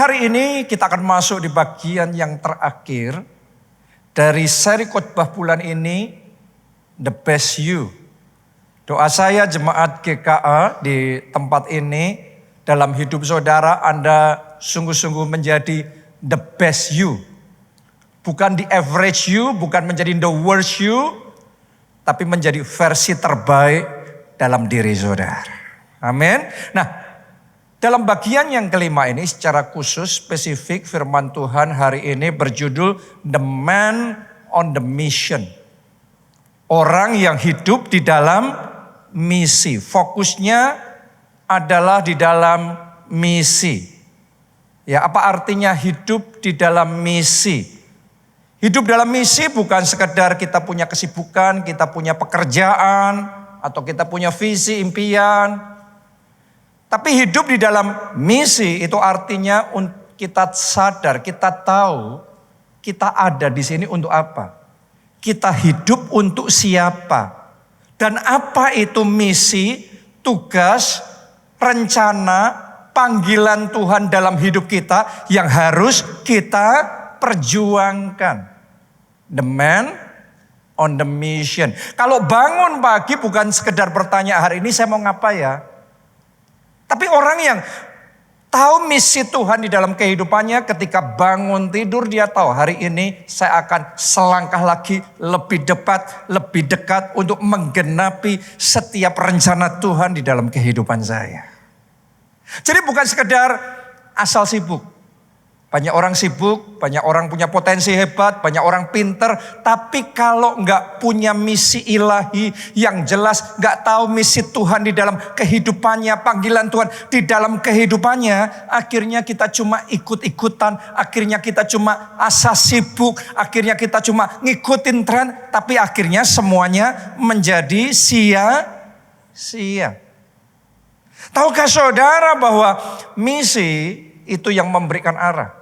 Hari ini kita akan masuk di bagian yang terakhir dari seri khotbah bulan ini, The Best You. Doa saya jemaat GKA di tempat ini, dalam hidup saudara Anda sungguh-sungguh menjadi the best you. Bukan the average you, bukan menjadi the worst you, tapi menjadi versi terbaik dalam diri saudara. Amin. Nah, dalam bagian yang kelima ini secara khusus spesifik firman Tuhan hari ini berjudul The Man on the Mission. Orang yang hidup di dalam misi. Fokusnya adalah di dalam misi. Ya, apa artinya hidup di dalam misi? Hidup dalam misi bukan sekedar kita punya kesibukan, kita punya pekerjaan, atau kita punya visi, impian. Tapi hidup di dalam misi itu artinya kita sadar, kita tahu kita ada di sini untuk apa. Kita hidup untuk siapa. Dan apa itu misi, tugas, rencana, panggilan Tuhan dalam hidup kita yang harus kita perjuangkan. The man on the mission. Kalau bangun pagi bukan sekedar bertanya hari ini saya mau ngapa ya. Tapi orang yang tahu misi Tuhan di dalam kehidupannya ketika bangun tidur dia tahu hari ini saya akan selangkah lagi lebih dekat untuk menggenapi setiap rencana Tuhan di dalam kehidupan saya. Jadi bukan sekedar asal sibuk. Banyak orang sibuk, banyak orang punya potensi hebat, banyak orang pinter. Tapi kalau nggak punya misi ilahi yang jelas, nggak tahu misi Tuhan di dalam kehidupannya, panggilan Tuhan di dalam kehidupannya, akhirnya kita cuma ikut-ikutan, akhirnya kita cuma asal sibuk, akhirnya kita cuma ngikutin tren, tapi akhirnya semuanya menjadi sia-sia. Tahukah saudara bahwa misi itu yang memberikan arah?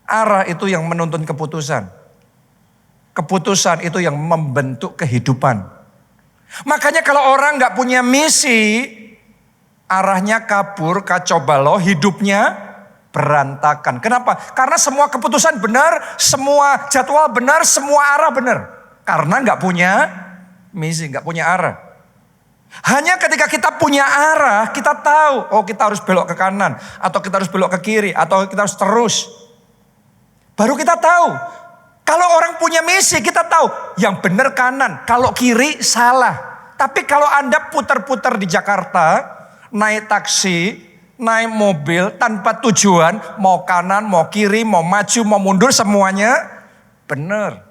Arah itu yang menuntun keputusan. Keputusan itu yang membentuk kehidupan. Makanya kalau orang gak punya misi, arahnya kabur, kacau balau, hidupnya berantakan. Kenapa? Karena semua keputusan benar, semua jadwal benar, semua arah benar. Karena gak punya misi, gak punya arah. Hanya ketika kita punya arah, kita tahu, oh kita harus belok ke kanan, atau kita harus belok ke kiri, atau kita harus terus. Baru kita tahu. Kalau orang punya misi, kita tahu yang benar kanan, kalau kiri salah. Tapi kalau Anda putar-putar di Jakarta, naik taksi, naik mobil tanpa tujuan, mau kanan, mau kiri, mau maju, mau mundur, semuanya benar.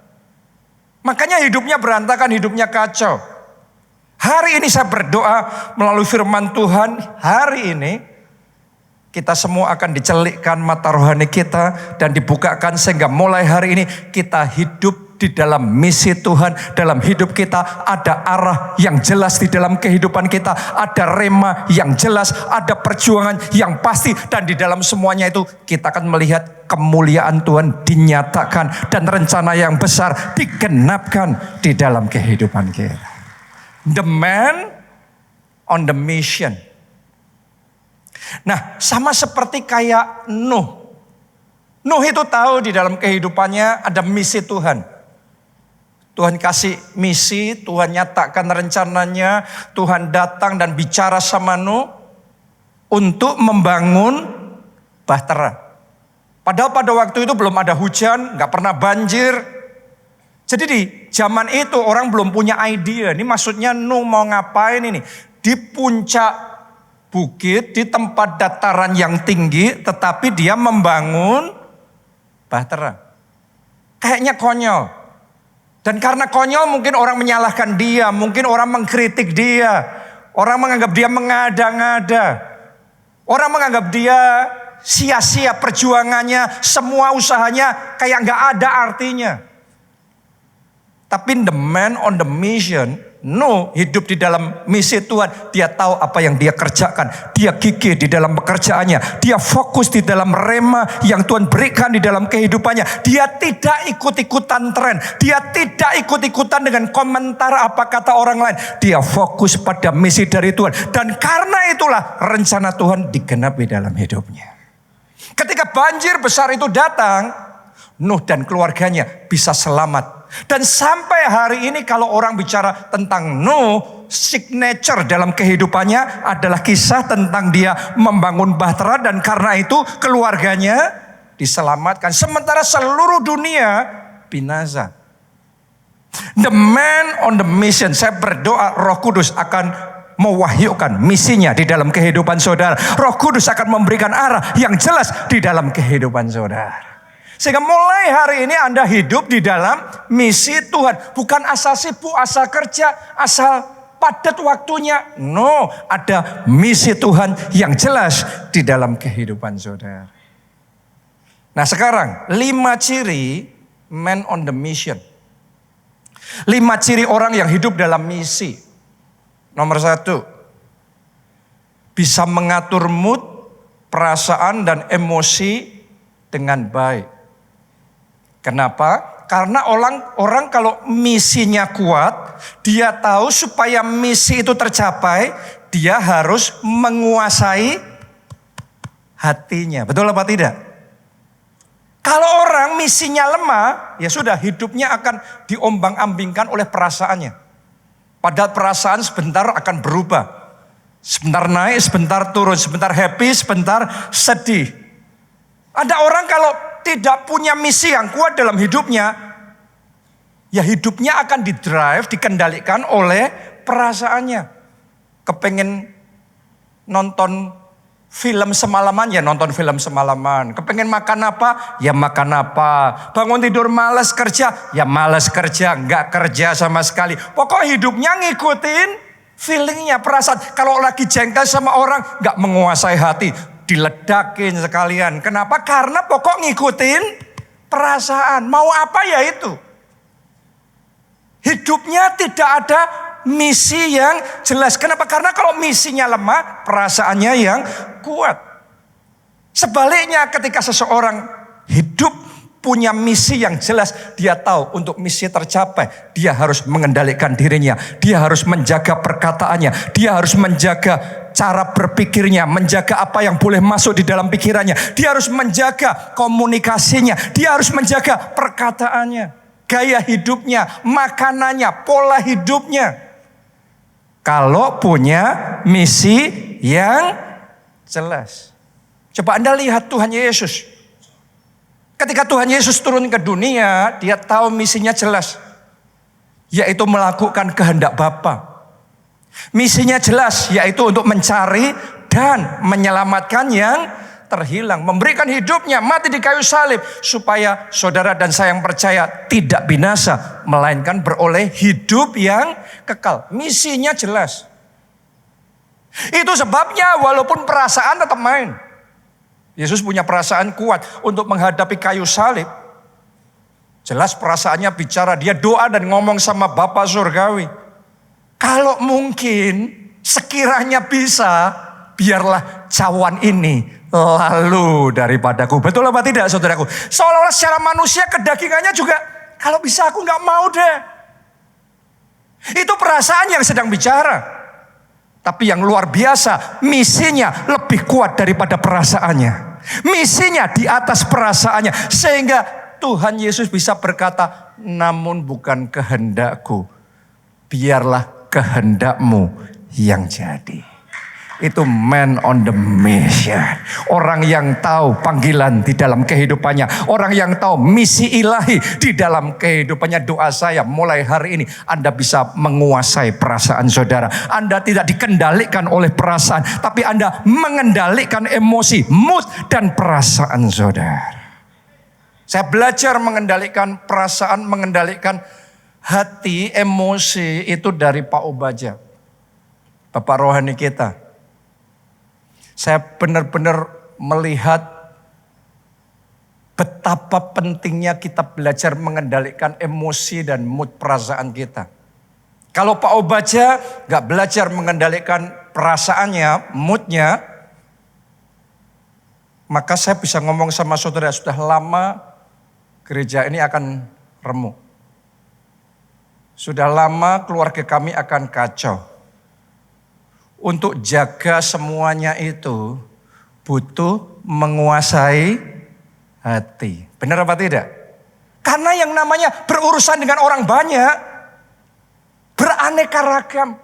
Makanya hidupnya berantakan, hidupnya kacau. Hari ini saya berdoa melalui firman Tuhan, hari ini kita semua akan dicelikkan mata rohani kita dan dibukakan sehingga mulai hari ini kita hidup di dalam misi Tuhan. Dalam hidup kita ada arah yang jelas di dalam kehidupan kita. Ada rema yang jelas, ada perjuangan yang pasti. Dan di dalam semuanya itu kita akan melihat kemuliaan Tuhan dinyatakan. Dan rencana yang besar digenapkan di dalam kehidupan kita. The man on the mission. Nah, sama seperti kayak Nuh. Nuh itu tahu di dalam kehidupannya ada misi Tuhan. Tuhan kasih misi, Tuhan nyatakan rencananya, Tuhan datang dan bicara sama Nuh untuk membangun bahtera. Padahal pada waktu itu belum ada hujan, gak pernah banjir. Jadi di zaman itu orang belum punya ide. Ini maksudnya Nuh mau ngapain ini? Di puncak bukit, di tempat dataran yang tinggi, tetapi dia membangun bahtera. Kayaknya konyol. Dan karena konyol mungkin orang menyalahkan dia, mungkin orang mengkritik dia. Orang menganggap dia mengada-ngada. Orang menganggap dia sia-sia perjuangannya, semua usahanya kayak gak ada artinya. Tapi the man on the mission, Nuh hidup di dalam misi Tuhan. Dia tahu apa yang dia kerjakan. Dia gigih di dalam pekerjaannya. Dia fokus di dalam rema yang Tuhan berikan di dalam kehidupannya. Dia tidak ikut-ikutan tren. Dia tidak ikut-ikutan dengan komentar apa kata orang lain. Dia fokus pada misi dari Tuhan. Dan karena itulah rencana Tuhan digenapi dalam hidupnya. Ketika banjir besar itu datang, Nuh dan keluarganya bisa selamat. Dan sampai hari ini kalau orang bicara tentang Nuh, signature dalam kehidupannya adalah kisah tentang dia membangun bahtera dan karena itu keluarganya diselamatkan. Sementara seluruh dunia binasa. The man on the mission. Saya berdoa Roh Kudus akan mewahyukan misinya di dalam kehidupan saudara. Roh Kudus akan memberikan arah yang jelas di dalam kehidupan saudara. Sehingga mulai hari ini Anda hidup di dalam misi Tuhan. Bukan asal sibuk, asal kerja, asal padat waktunya. No, ada misi Tuhan yang jelas di dalam kehidupan saudara. Nah sekarang 5 ciri man on the mission. 5 ciri orang yang hidup dalam misi. Nomor 1, bisa mengatur mood, perasaan dan emosi dengan baik. Kenapa? Karena orang kalau misinya kuat, dia tahu supaya misi itu tercapai, dia harus menguasai hatinya. Betul apa tidak? Kalau orang misinya lemah, ya sudah hidupnya akan diombang-ambingkan oleh perasaannya. Padahal perasaan sebentar akan berubah. Sebentar naik, sebentar turun. Sebentar happy, sebentar sedih. Ada orang kalau tidak punya misi yang kuat dalam hidupnya, ya hidupnya akan didrive, dikendalikan oleh perasaannya. Kepengen nonton film semalaman, ya nonton film semalaman. Kepengen makan apa, ya makan apa. Bangun tidur malas kerja, ya malas kerja. Enggak kerja sama sekali. Pokok hidupnya ngikutin feelingnya, perasaan. Kalau lagi jengkel sama orang, enggak menguasai hati. Diledakin sekalian. Kenapa? Karena pokok ngikutin perasaan. Mau apa ya itu. Hidupnya tidak ada misi yang jelas. Kenapa? Karena kalau misinya lemah, perasaannya yang kuat. Sebaliknya ketika seseorang hidup punya misi yang jelas, dia tahu untuk misi tercapai, dia harus mengendalikan dirinya, dia harus menjaga perkataannya, dia harus menjaga cara berpikirnya, menjaga apa yang boleh masuk di dalam pikirannya, dia harus menjaga komunikasinya, dia harus menjaga perkataannya, gaya hidupnya, makanannya, pola hidupnya. Kalau punya misi yang jelas. Coba Anda lihat Tuhan Yesus. Ketika Tuhan Yesus turun ke dunia, dia tahu misinya jelas. Yaitu melakukan kehendak Bapa. Misinya jelas, yaitu untuk mencari dan menyelamatkan yang terhilang, memberikan hidupnya, mati di kayu salib, supaya saudara dan saya yang percaya tidak binasa, melainkan beroleh hidup yang kekal. Misinya jelas. Itu sebabnya walaupun perasaan tetap main. Yesus punya perasaan kuat untuk menghadapi kayu salib. Jelas perasaannya bicara, dia doa dan ngomong sama Bapa surgawi. Kalau mungkin sekiranya bisa, biarlah cawan ini lalu daripadaku. Betul apa tidak saudaraku? Seolah-olah secara manusia kedagingannya juga, kalau bisa aku gak mau deh. Itu perasaan yang sedang bicara. Tapi yang luar biasa, misinya lebih kuat daripada perasaannya. Misinya di atas perasaannya. Sehingga Tuhan Yesus bisa berkata, namun bukan kehendakku, biarlah kehendakmu yang jadi. Itu man on the mission. Orang yang tahu panggilan di dalam kehidupannya. Orang yang tahu misi ilahi di dalam kehidupannya. Doa saya mulai hari ini Anda bisa menguasai perasaan saudara. Anda tidak dikendalikan oleh perasaan, tapi Anda mengendalikan emosi, mood dan perasaan saudara. Saya belajar mengendalikan perasaan, mengendalikan hati, emosi itu dari Pak Obaja, Bapak rohani kita. Saya benar-benar melihat betapa pentingnya kita belajar mengendalikan emosi dan mood perasaan kita. Kalau Pak Obaja gak belajar mengendalikan perasaannya, moodnya, maka saya bisa ngomong sama saudara, sudah lama gereja ini akan remuk. Sudah lama keluarga kami akan kacau. Untuk jaga semuanya itu butuh menguasai hati. Benar apa tidak? Karena yang namanya berurusan dengan orang banyak, beraneka ragam.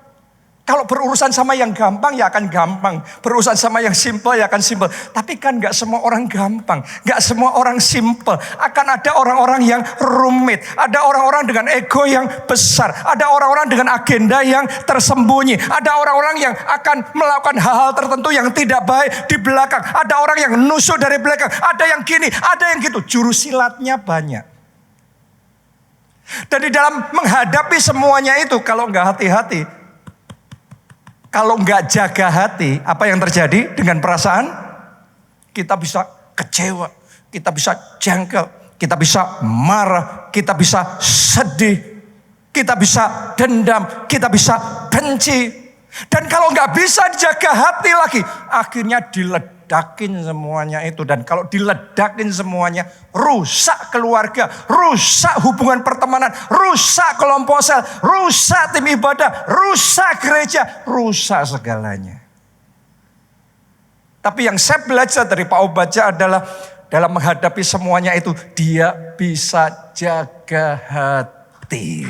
Kalau berurusan sama yang gampang ya akan gampang. Berurusan sama yang simple ya akan simple. Tapi kan gak semua orang gampang. Gak semua orang simple. Akan ada orang-orang yang rumit. Ada orang-orang dengan ego yang besar. Ada orang-orang dengan agenda yang tersembunyi. Ada orang-orang yang akan melakukan hal-hal tertentu yang tidak baik di belakang. Ada orang yang nusuk dari belakang. Ada yang gini, ada yang gitu. Juru silatnya banyak. Dan di dalam menghadapi semuanya itu, kalau nggak hati-hati, kalau nggak jaga hati, apa yang terjadi dengan perasaan? Kita bisa kecewa, kita bisa jengkel, kita bisa marah, kita bisa sedih, kita bisa dendam, kita bisa benci. Dan kalau nggak bisa jaga hati lagi, akhirnya diledakin semuanya itu. Dan kalau diledakin semuanya, rusak keluarga, rusak hubungan pertemanan, rusak kelompok sel, rusak tim ibadah, rusak gereja, rusak segalanya. Tapi yang saya belajar dari Pak Obadja adalah dalam menghadapi semuanya itu, dia bisa jaga hati.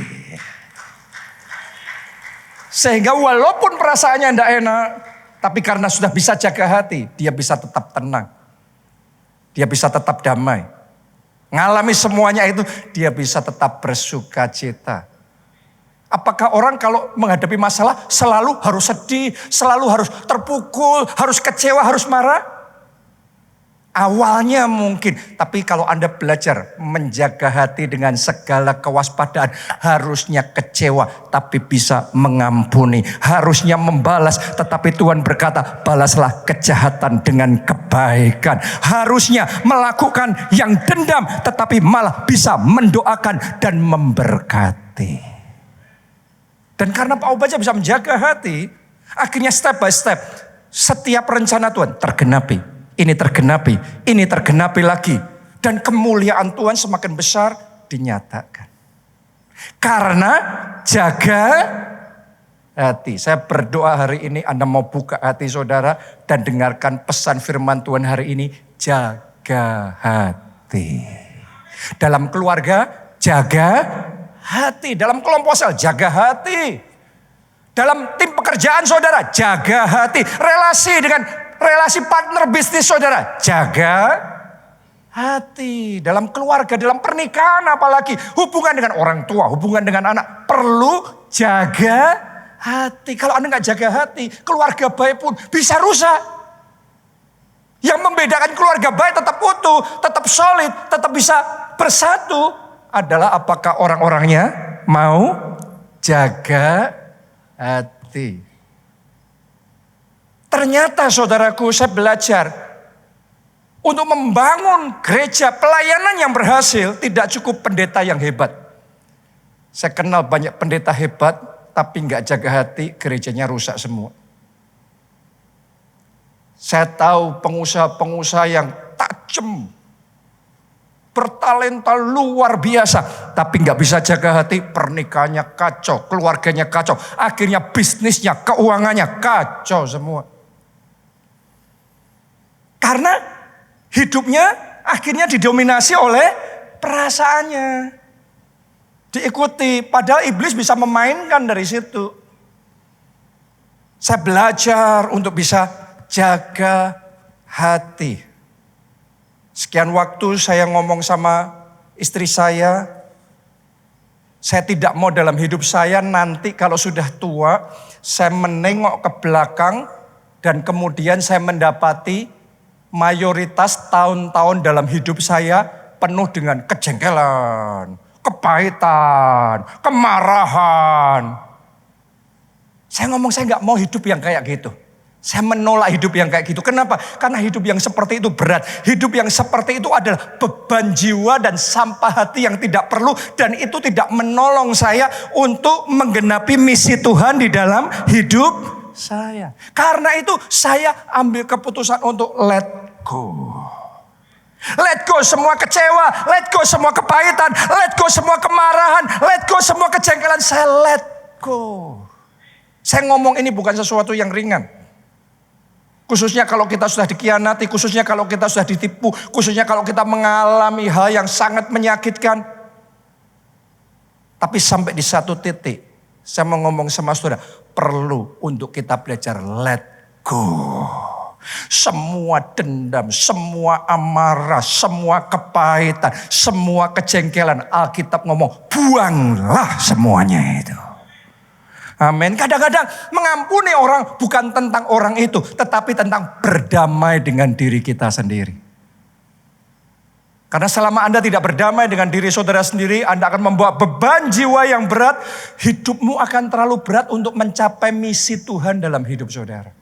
Sehingga walaupun perasaannya tidak enak, tapi karena sudah bisa jaga hati, dia bisa tetap tenang. Dia bisa tetap damai. Ngalami semuanya itu, dia bisa tetap bersuka cita. Apakah orang kalau menghadapi masalah selalu harus sedih, selalu harus terpukul, harus kecewa, harus marah? Awalnya mungkin, tapi kalau Anda belajar menjaga hati dengan segala kewaspadaan, harusnya kecewa tapi bisa mengampuni, harusnya membalas tetapi Tuhan berkata balaslah kejahatan dengan kebaikan, harusnya melakukan yang dendam tetapi malah bisa mendoakan dan memberkati. Dan karena Pak Obadja bisa menjaga hati, akhirnya step by step setiap rencana Tuhan tergenapi. Ini tergenapi lagi. Dan kemuliaan Tuhan semakin besar dinyatakan. Karena jaga hati. Saya berdoa hari ini Anda mau buka hati saudara dan dengarkan pesan firman Tuhan hari ini. Jaga hati. Dalam keluarga, jaga hati. Dalam kelompok sel, jaga hati. Dalam tim pekerjaan saudara, jaga hati. Relasi partner bisnis saudara, jaga hati. Dalam keluarga, dalam pernikahan apalagi. Hubungan dengan orang tua, hubungan dengan anak. Perlu jaga hati. Kalau Anda nggak jaga hati, keluarga baik pun bisa rusak. Yang membedakan keluarga baik tetap utuh, tetap solid, tetap bisa bersatu adalah apakah orang-orangnya mau jaga hati. Ternyata saudaraku, saya belajar untuk membangun gereja pelayanan yang berhasil tidak cukup pendeta yang hebat. Saya kenal banyak pendeta hebat tapi nggak jaga hati, gerejanya rusak semua. Saya tahu pengusaha-pengusaha yang tajam, bertalenta luar biasa, tapi nggak bisa jaga hati, pernikahannya kacau, keluarganya kacau, akhirnya bisnisnya, keuangannya kacau semua. Karena hidupnya akhirnya didominasi oleh perasaannya. Diikuti, padahal iblis bisa memainkan dari situ. Saya belajar untuk bisa jaga hati. Sekian waktu saya ngomong sama istri saya tidak mau dalam hidup saya nanti kalau sudah tua, saya menengok ke belakang dan kemudian saya mendapati mayoritas tahun-tahun dalam hidup saya penuh dengan kejengkelan, kepahitan, kemarahan. Saya ngomong saya nggak mau hidup yang kayak gitu. Saya menolak hidup yang kayak gitu. Kenapa? Karena hidup yang seperti itu berat. Hidup yang seperti itu adalah beban jiwa dan sampah hati yang tidak perlu. Dan itu tidak menolong saya untuk menggenapi misi Tuhan di dalam hidup saya. Karena itu saya ambil keputusan untuk let go. Let go semua kecewa, let go semua kepahitan, let go semua kemarahan, let go semua kejengkelan. Saya let go. Saya ngomong ini bukan sesuatu yang ringan. Khususnya kalau kita sudah dikhianati, khususnya kalau kita sudah ditipu, khususnya kalau kita mengalami hal yang sangat menyakitkan. Tapi sampai di satu titik, saya mau ngomong sama saudara, perlu untuk kita belajar let go. Semua dendam, semua amarah, semua kepahitan, semua kejengkelan, Alkitab ngomong, buanglah semuanya itu. Amin. Kadang-kadang mengampuni orang bukan tentang orang itu, tetapi tentang berdamai dengan diri kita sendiri. Karena selama Anda tidak berdamai dengan diri saudara sendiri, Anda akan membawa beban jiwa yang berat. Hidupmu akan terlalu berat untuk mencapai misi Tuhan dalam hidup saudara.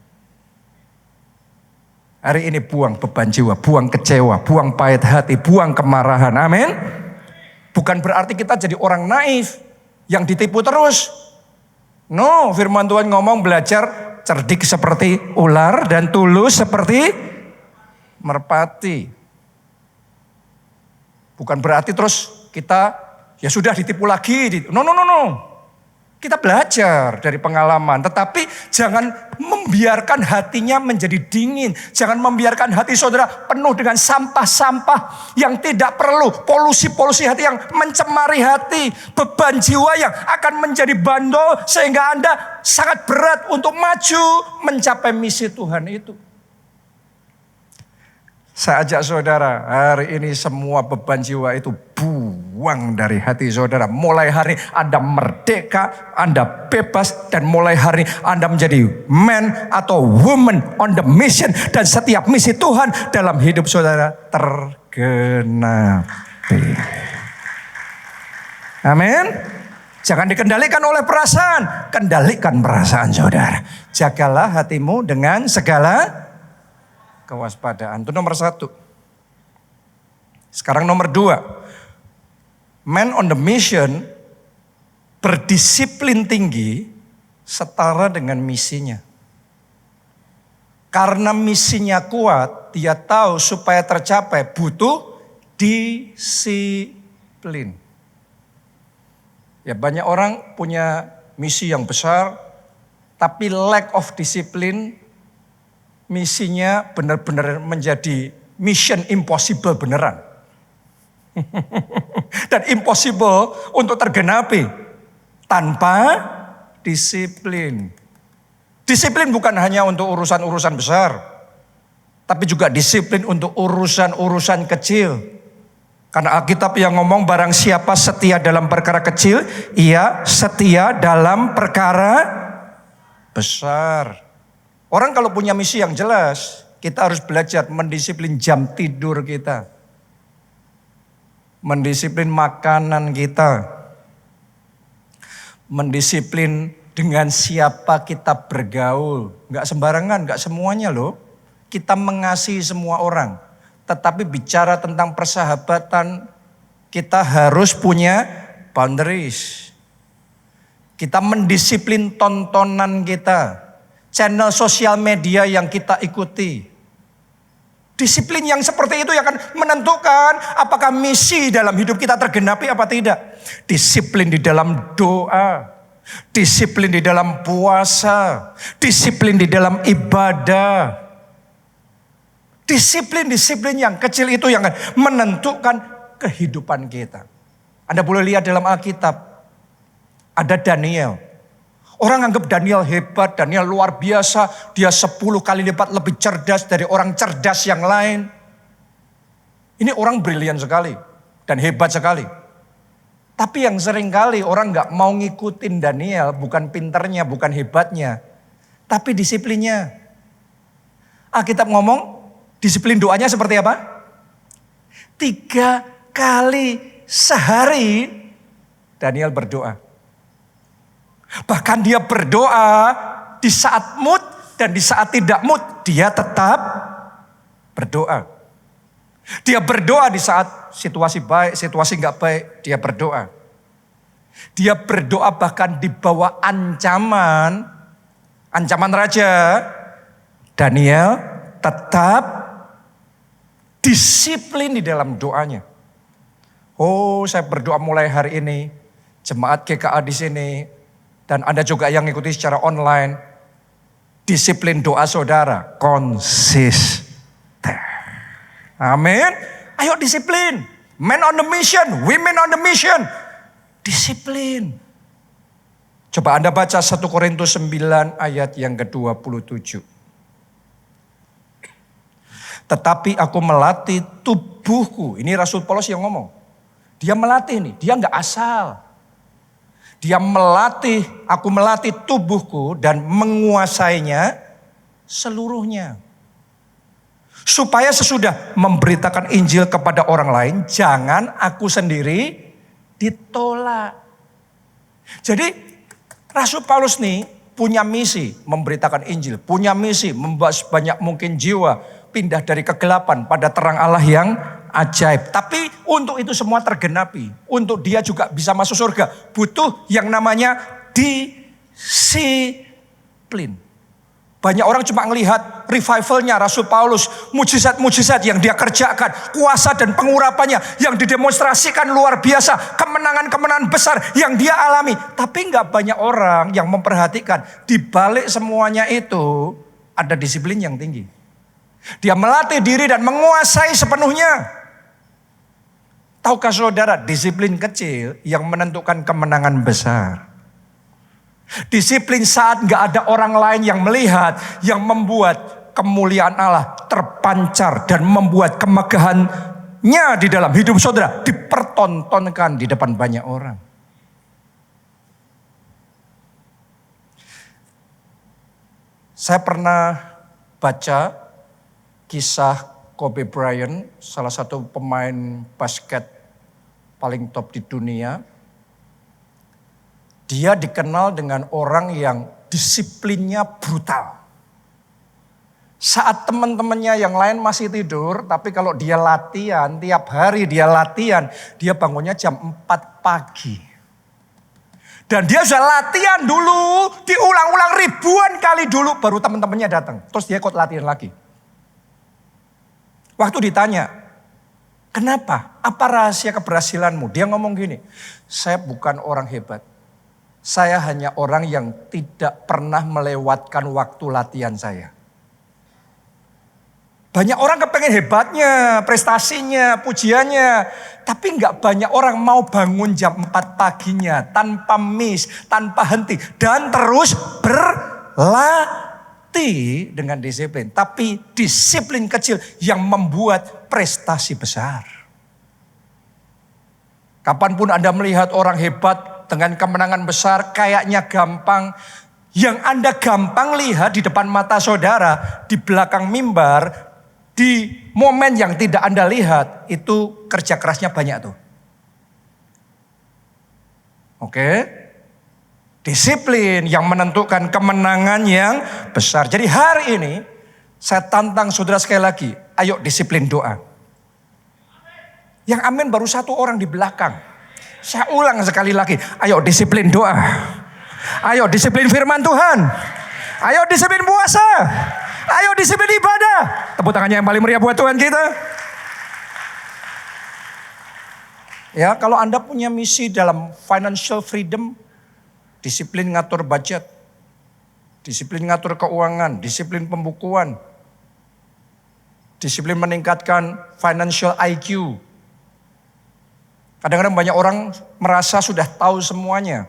Hari ini buang beban jiwa, buang kecewa, buang pahit hati, buang kemarahan. Amin. Bukan berarti kita jadi orang naif yang ditipu terus. No, firman Tuhan ngomong belajar cerdik seperti ular dan tulus seperti merpati. Bukan berarti terus kita ya sudah ditipu lagi. No. Kita belajar dari pengalaman. Tetapi jangan membiarkan hatinya menjadi dingin. Jangan membiarkan hati saudara penuh dengan sampah-sampah yang tidak perlu. Polusi-polusi hati yang mencemari hati. Beban jiwa yang akan menjadi bandol. Sehingga Anda sangat berat untuk maju mencapai misi Tuhan itu. Saya ajak saudara, hari ini semua beban jiwa itu buang dari hati saudara. Mulai hari Anda merdeka, Anda bebas, dan mulai hari Anda menjadi man atau woman on the mission. Dan setiap misi Tuhan dalam hidup saudara tergenapi. Amin. Jangan dikendalikan oleh perasaan, kendalikan perasaan saudara. Jagalah hatimu dengan segala kewaspadaan. Itu nomor 1. Sekarang nomor 2. Man on the mission berdisiplin tinggi setara dengan misinya. Karena misinya kuat, dia tahu supaya tercapai butuh disiplin. Ya, banyak orang punya misi yang besar, tapi lack of disiplin, misinya benar-benar menjadi mission impossible beneran. Dan impossible untuk tergenapi tanpa disiplin. Disiplin bukan hanya untuk urusan-urusan besar, tapi juga disiplin untuk urusan-urusan kecil. Karena Alkitab yang ngomong barang siapa setia dalam perkara kecil, ia setia dalam perkara besar. Orang kalau punya misi yang jelas, kita harus belajar mendisiplin jam tidur kita. Mendisiplin makanan kita. Mendisiplin dengan siapa kita bergaul. Enggak sembarangan, enggak semuanya loh. Kita mengasihi semua orang. Tetapi bicara tentang persahabatan, kita harus punya boundaries. Kita mendisiplin tontonan kita. Channel sosial media yang kita ikuti. Disiplin yang seperti itu yang akan menentukan apakah misi dalam hidup kita tergenapi apa tidak. Disiplin di dalam doa. Disiplin di dalam puasa. Disiplin di dalam ibadah. Disiplin-disiplin yang kecil itu yang akan menentukan kehidupan kita. Anda boleh lihat dalam Alkitab. Ada Daniel. Orang anggap Daniel hebat, Daniel luar biasa. Dia 10 kali lipat lebih cerdas dari orang cerdas yang lain. Ini orang brilian sekali dan hebat sekali. Tapi yang sering kali orang gak mau ngikutin Daniel, bukan pinternya, bukan hebatnya, tapi disiplinnya. Alkitab ngomong, disiplin doanya seperti apa? 3 kali sehari Daniel berdoa. Bahkan dia berdoa di saat mood dan di saat tidak mood, dia tetap berdoa. Dia berdoa di saat situasi baik, situasi nggak baik, dia berdoa. Dia berdoa bahkan di bawah ancaman raja. Daniel tetap disiplin di dalam doanya. Oh, saya berdoa mulai hari ini, jemaat GKA di sini, dan Anda juga yang ngikuti secara online. Disiplin doa saudara konsisten. Amin. Ayo disiplin. Men on the mission, women on the mission. Disiplin. Coba Anda baca 1 Korintus 9 ayat yang ke-27. Tetapi aku melatih tubuhku. Ini Rasul Paulus yang ngomong. Dia melatih nih, dia enggak asal. Dia melatih, aku melatih tubuhku dan menguasainya seluruhnya. Supaya sesudah memberitakan Injil kepada orang lain, jangan aku sendiri ditolak. Jadi Rasul Paulus nih punya misi memberitakan Injil. Punya misi membawa sebanyak mungkin jiwa pindah dari kegelapan pada terang Allah yang ajaib. Tapi untuk itu semua tergenapi. Untuk dia juga bisa masuk surga. Butuh yang namanya disiplin. Banyak orang cuma melihat revivalnya Rasul Paulus. Mujizat-mujizat yang dia kerjakan. Kuasa dan pengurapannya yang didemonstrasikan luar biasa. Kemenangan-kemenangan besar yang dia alami. Tapi gak banyak orang yang memperhatikan. Di balik semuanya itu ada disiplin yang tinggi. Dia melatih diri dan menguasai sepenuhnya. Tahukah saudara, disiplin kecil yang menentukan kemenangan besar. Disiplin saat gak ada orang lain yang melihat, yang membuat kemuliaan Allah terpancar dan membuat kemegahannya di dalam hidup saudara dipertontonkan di depan banyak orang. Saya pernah baca kisah Kobe Bryant, salah satu pemain basket paling top di dunia. Dia dikenal dengan orang yang disiplinnya brutal. Saat teman-temannya yang lain masih tidur, tapi kalau dia latihan, tiap hari dia latihan, dia bangunnya jam 4 pagi. Dan dia sudah latihan dulu, diulang-ulang ribuan kali dulu, baru teman-temannya datang. Terus dia ikut latihan lagi. Waktu ditanya, kenapa? Apa rahasia keberhasilanmu? Dia ngomong gini, saya bukan orang hebat. Saya hanya orang yang tidak pernah melewatkan waktu latihan saya. Banyak orang kepengen hebatnya, prestasinya, pujiannya. Tapi nggak banyak orang mau bangun jam 4 paginya tanpa miss, tanpa henti. Dan terus berlatih dengan disiplin. Tapi disiplin kecil yang membuat prestasi besar. Kapanpun Anda melihat orang hebat, dengan kemenangan besar kayaknya gampang. Yang Anda gampang lihat di depan mata saudara, di belakang mimbar, di momen yang tidak Anda lihat, itu kerja kerasnya banyak tuh. Oke? Disiplin yang menentukan kemenangan yang besar. Jadi hari ini saya tantang saudara sekali lagi, ayo disiplin doa. Yang amin baru satu orang di belakang. Saya ulang sekali lagi, ayo disiplin doa. Ayo disiplin firman Tuhan. Ayo disiplin puasa. Ayo disiplin ibadah. Tepuk tangannya yang paling meriah buat Tuhan kita. Ya, kalau Anda punya misi dalam financial freedom, disiplin ngatur budget, disiplin ngatur keuangan, disiplin pembukuan, disiplin meningkatkan financial IQ. Kadang-kadang banyak orang merasa sudah tahu semuanya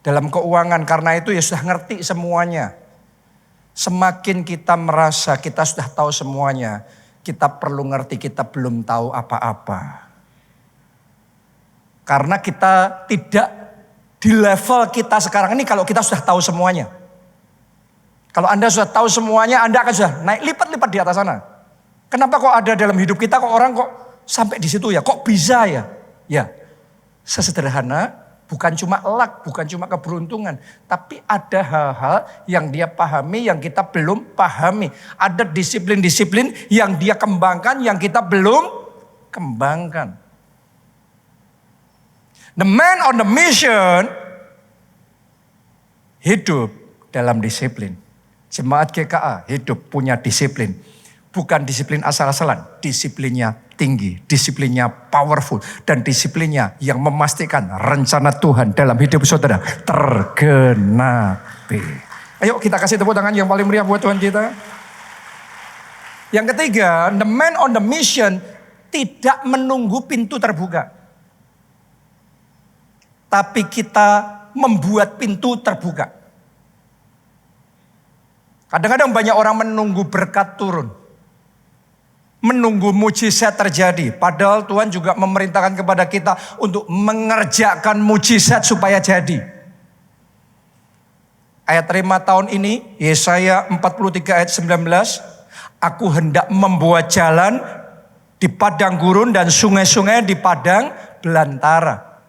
dalam keuangan, karena itu ya sudah ngerti semuanya. Semakin kita merasa kita sudah tahu semuanya, kita perlu ngerti kita belum tahu apa-apa. Karena kita tidak di level kita sekarang ini kalau kita sudah tahu semuanya. Kalau Anda sudah tahu semuanya, Anda akan sudah naik lipat-lipat di atas sana. Kenapa kok ada dalam hidup kita kok orang kok sampai di situ ya, kok bisa ya? Ya, sesederhana, bukan cuma luck, bukan cuma keberuntungan. Tapi ada hal-hal yang dia pahami, yang kita belum pahami. Ada disiplin-disiplin yang dia kembangkan, yang kita belum kembangkan. The man on the mission hidup dalam disiplin. Jemaat GKA hidup punya disiplin. Bukan disiplin asal-asalan, disiplinnya tinggi, disiplinnya powerful, dan disiplinnya yang memastikan rencana Tuhan dalam hidup saudara tergenapi. Ayo kita kasih tepuk tangan yang paling meriah buat Tuhan kita. Yang ketiga, the man on the mission tidak menunggu pintu terbuka. Tapi kita membuat pintu terbuka. Kadang-kadang banyak orang menunggu berkat turun. Menunggu mujizat terjadi. Padahal Tuhan juga memerintahkan kepada kita untuk mengerjakan mujizat supaya jadi. Ayat 5 tahun ini, Yesaya 43 ayat 19. Aku hendak membuat jalan di padang gurun dan sungai-sungai di padang belantara.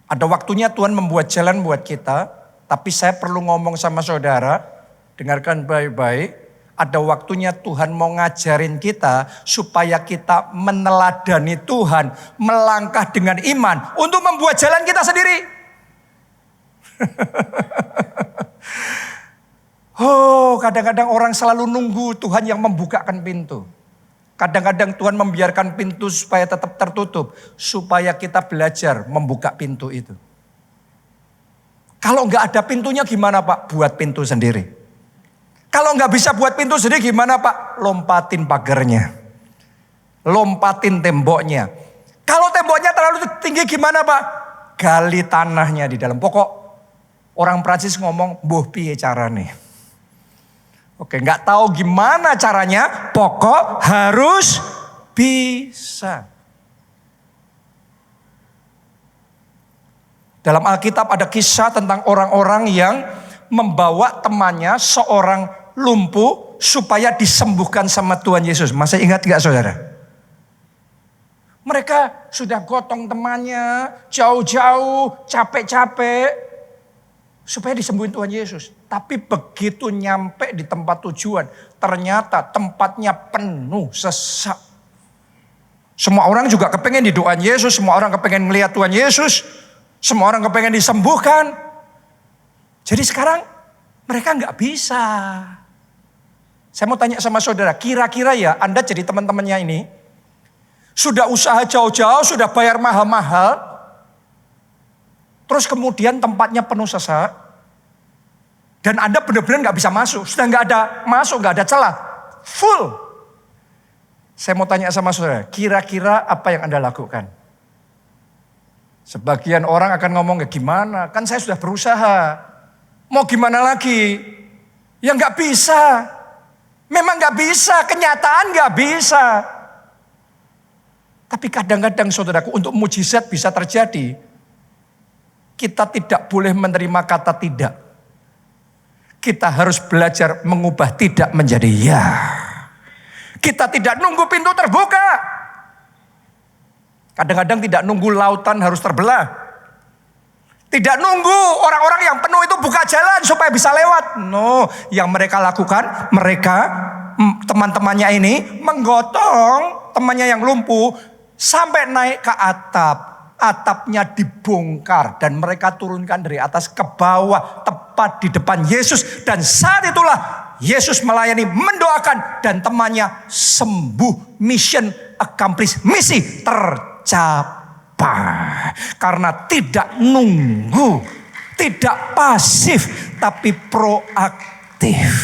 Ada waktunya Tuhan membuat jalan buat kita. Tapi saya perlu ngomong sama saudara, dengarkan baik-baik. Ada waktunya Tuhan mau ngajarin kita supaya kita meneladani Tuhan, melangkah dengan iman untuk membuat jalan kita sendiri. Oh, kadang-kadang orang selalu nunggu Tuhan yang membukakan pintu. Kadang-kadang Tuhan membiarkan pintu supaya tetap tertutup, supaya kita belajar membuka pintu itu. Kalau nggak ada pintunya gimana Pak? Buat pintu sendiri. Kalau nggak bisa buat pintu sendiri gimana Pak? Lompatin pagarnya. Lompatin temboknya. Kalau temboknya terlalu tinggi gimana Pak? Gali tanahnya di dalam. Pokok orang Prancis ngomong, "Mbuh piye carane?" Oke, nggak tahu gimana caranya, pokok harus bisa. Dalam Alkitab ada kisah tentang orang-orang yang membawa temannya seorang lumpuh supaya disembuhkan sama Tuhan Yesus. Masih ingat gak saudara? Mereka sudah gotong temannya jauh-jauh, capek-capek supaya disembuhin Tuhan Yesus. Tapi begitu nyampe di tempat tujuan, ternyata tempatnya penuh sesak. Semua orang juga kepengen didoain Yesus, semua orang kepengen melihat Tuhan Yesus, semua orang kepengen disembuhkan. Jadi sekarang mereka nggak bisa. Saya mau tanya sama saudara, kira-kira ya Anda jadi teman-temannya ini, sudah usaha jauh-jauh, sudah bayar mahal-mahal, terus kemudian tempatnya penuh sesak, dan Anda benar-benar nggak bisa masuk, sudah nggak ada masuk, nggak ada celah, full. Saya mau tanya sama saudara, kira-kira apa yang Anda lakukan? Sebagian orang akan ngomong, ya gimana? Kan saya sudah berusaha, mau gimana lagi? Ya nggak bisa, memang nggak bisa, kenyataan nggak bisa. Tapi kadang-kadang saudaraku, untuk mujizat bisa terjadi, kita tidak boleh menerima kata tidak. Kita harus belajar mengubah tidak menjadi ya. Kita tidak nunggu pintu terbuka. Kadang-kadang tidak nunggu lautan harus terbelah. Tidak nunggu orang-orang yang penuh itu buka jalan supaya bisa lewat. No, yang mereka lakukan, mereka teman-temannya ini menggotong temannya yang lumpuh sampai naik ke atap. Atapnya dibongkar dan mereka turunkan dari atas ke bawah tepat di depan Yesus. Dan saat itulah Yesus melayani, mendoakan, dan temannya sembuh. Mission accomplished, misi tercapai. Karena tidak nunggu, tidak pasif, tapi proaktif.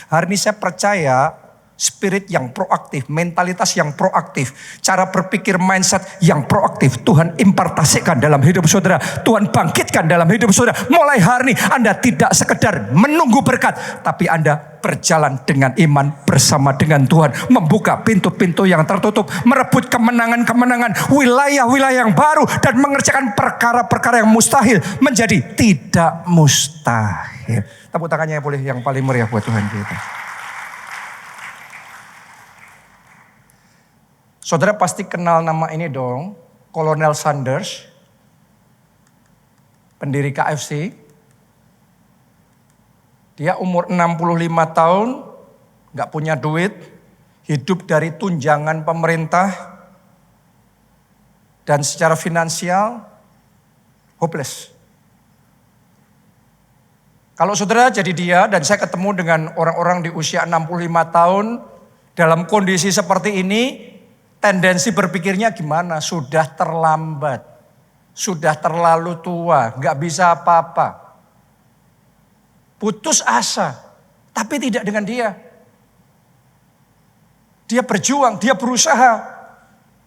Hari ini saya percaya spirit yang proaktif, mentalitas yang proaktif, cara berpikir mindset yang proaktif Tuhan impartasikan dalam hidup saudara. Tuhan bangkitkan dalam hidup saudara. Mulai hari ini Anda tidak sekedar menunggu berkat, tapi Anda berjalan dengan iman bersama dengan Tuhan. Membuka pintu-pintu yang tertutup, merebut kemenangan-kemenangan, wilayah-wilayah yang baru, dan mengerjakan perkara-perkara yang mustahil menjadi tidak mustahil. Tepuk tangannya boleh yang paling meriah buat Tuhan kita. Saudara pasti kenal nama ini dong, Kolonel Sanders, pendiri KFC. Dia umur 65 tahun, gak punya duit, hidup dari tunjangan pemerintah, dan secara finansial hopeless. Kalau saudara jadi dia, dan saya ketemu dengan orang-orang di usia 65 tahun, dalam kondisi seperti ini, tendensi berpikirnya gimana? Sudah terlambat, sudah terlalu tua, gak bisa apa-apa. putus asa. Tapi tidak dengan dia. Dia berjuang, dia berusaha.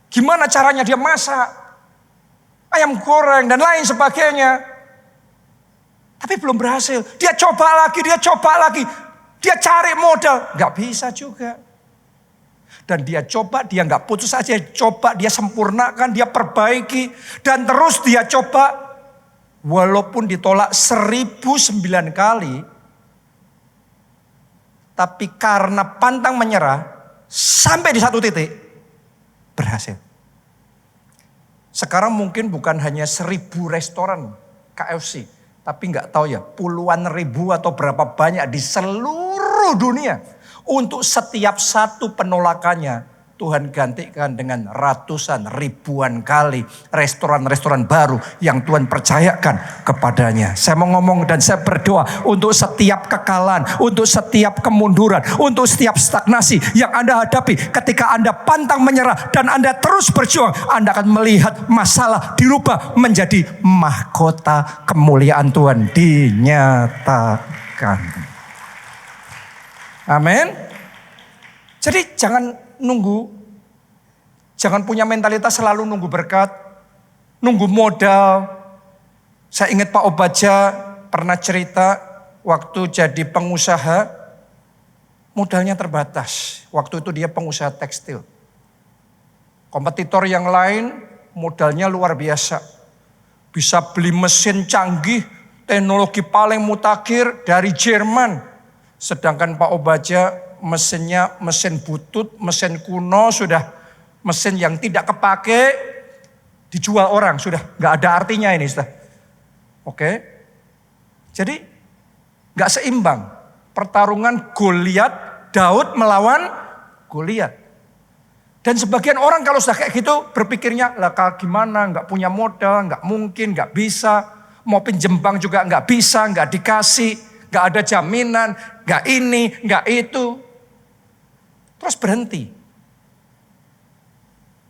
Gimana caranya dia masak ayam goreng dan lain sebagainya. Tapi belum berhasil. Dia coba lagi. Dia cari modal. Gak bisa juga. Dan dia coba, dia gak putus aja. Coba, dia sempurnakan, dia perbaiki. Dan terus dia coba. Walaupun ditolak 1009 kali. Tapi karena pantang menyerah. Sampai di satu titik. Berhasil. Sekarang mungkin bukan hanya 1000 restoran KFC. Tapi gak tahu ya, puluhan ribu atau berapa banyak di seluruh dunia. Untuk setiap satu penolakannya, Tuhan gantikan dengan ratusan ribuan kali restoran-restoran baru yang Tuhan percayakan kepadanya. Saya mau ngomong dan saya berdoa untuk setiap kekalahan, untuk setiap kemunduran, untuk setiap stagnasi yang Anda hadapi. Ketika Anda pantang menyerah dan Anda terus berjuang, Anda akan melihat masalah dirubah menjadi mahkota kemuliaan Tuhan dinyatakan. Amin. Jadi jangan nunggu. Jangan punya mentalitas selalu nunggu berkat. Nunggu modal. Saya ingat Pak Obaja pernah cerita waktu jadi pengusaha. Modalnya terbatas. Waktu itu dia pengusaha tekstil. Kompetitor yang lain modalnya luar biasa. Bisa beli mesin canggih. Teknologi paling mutakhir dari Jerman. Sedangkan Pak Obaja mesinnya mesin butut, mesin kuno, sudah mesin yang tidak kepake, dijual orang, sudah gak ada artinya ini sudah. Oke. Jadi gak seimbang. Pertarungan Goliat, Daud melawan Goliat. Dan sebagian orang kalau sudah kayak gitu berpikirnya, lah gimana, gak punya modal, gak mungkin, gak bisa. Mau pinjem bank juga gak bisa, gak dikasih. Gak ada jaminan, gak ini, gak itu. Terus berhenti.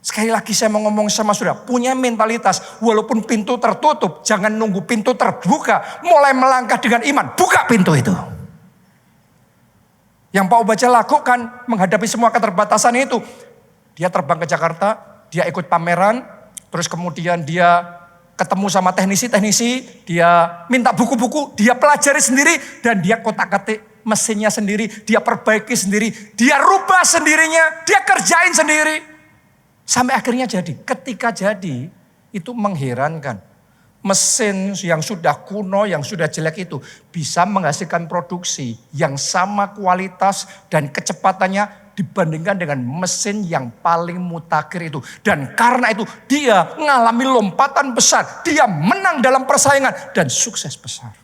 Sekali lagi saya mau ngomong sama saudara, punya mentalitas walaupun pintu tertutup, jangan nunggu pintu terbuka, mulai melangkah dengan iman, buka pintu itu. Yang Pak Obaja lakukan menghadapi semua keterbatasan itu, dia terbang ke Jakarta, dia ikut pameran, terus kemudian dia ketemu sama teknisi-teknisi, dia minta buku-buku, dia pelajari sendiri, dan dia kotak-katik mesinnya sendiri, dia perbaiki sendiri, dia rubah sendirinya, dia kerjain sendiri. Sampai akhirnya jadi. Ketika jadi, itu mengherankan. Mesin yang sudah kuno, yang sudah jelek itu bisa menghasilkan produksi yang sama kualitas dan kecepatannya dibandingkan dengan mesin yang paling mutakhir itu. Dan karena itu dia mengalami lompatan besar. Dia menang dalam persaingan dan sukses besar.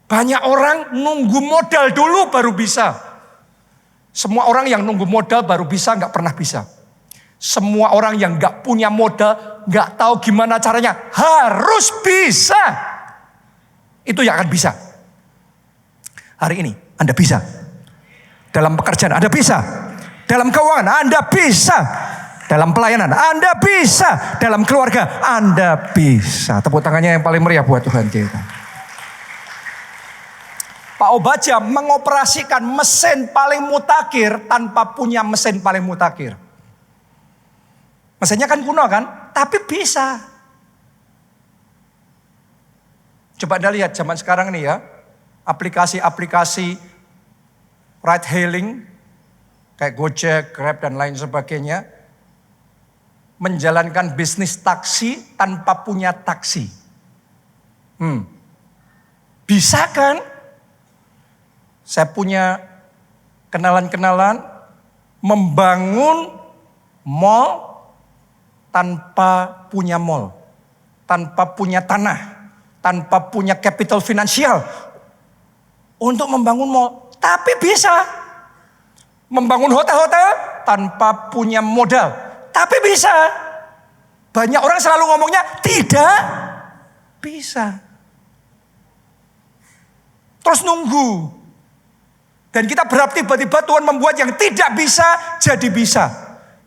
Banyak orang nunggu modal dulu baru bisa. Semua orang yang nunggu modal baru bisa gak pernah bisa. Semua orang yang gak punya modal, gak tahu gimana caranya, harus bisa. Itu yang akan bisa. Hari ini Anda bisa. Dalam pekerjaan Anda bisa. Dalam keuangan Anda bisa. Dalam pelayanan Anda bisa. Dalam keluarga Anda bisa. Tepuk tangannya yang paling meriah buat Tuhan kita. Pak Obaja mengoperasikan mesin paling mutakhir tanpa punya mesin paling mutakhir. Mesinnya kan kuno kan, tapi bisa. Coba Anda lihat zaman sekarang nih ya, aplikasi-aplikasi ride hailing, kayak Gojek, Grab dan lain sebagainya, menjalankan bisnis taksi tanpa punya taksi. Bisa kan? Saya punya kenalan-kenalan membangun mall tanpa punya mall, tanpa punya tanah, tanpa punya capital finansial untuk membangun mall. Tapi bisa membangun hotel-hotel tanpa punya modal. Tapi bisa. Banyak orang selalu ngomongnya tidak bisa. Terus nunggu. Dan kita berharap tiba-tiba Tuhan membuat yang tidak bisa jadi bisa.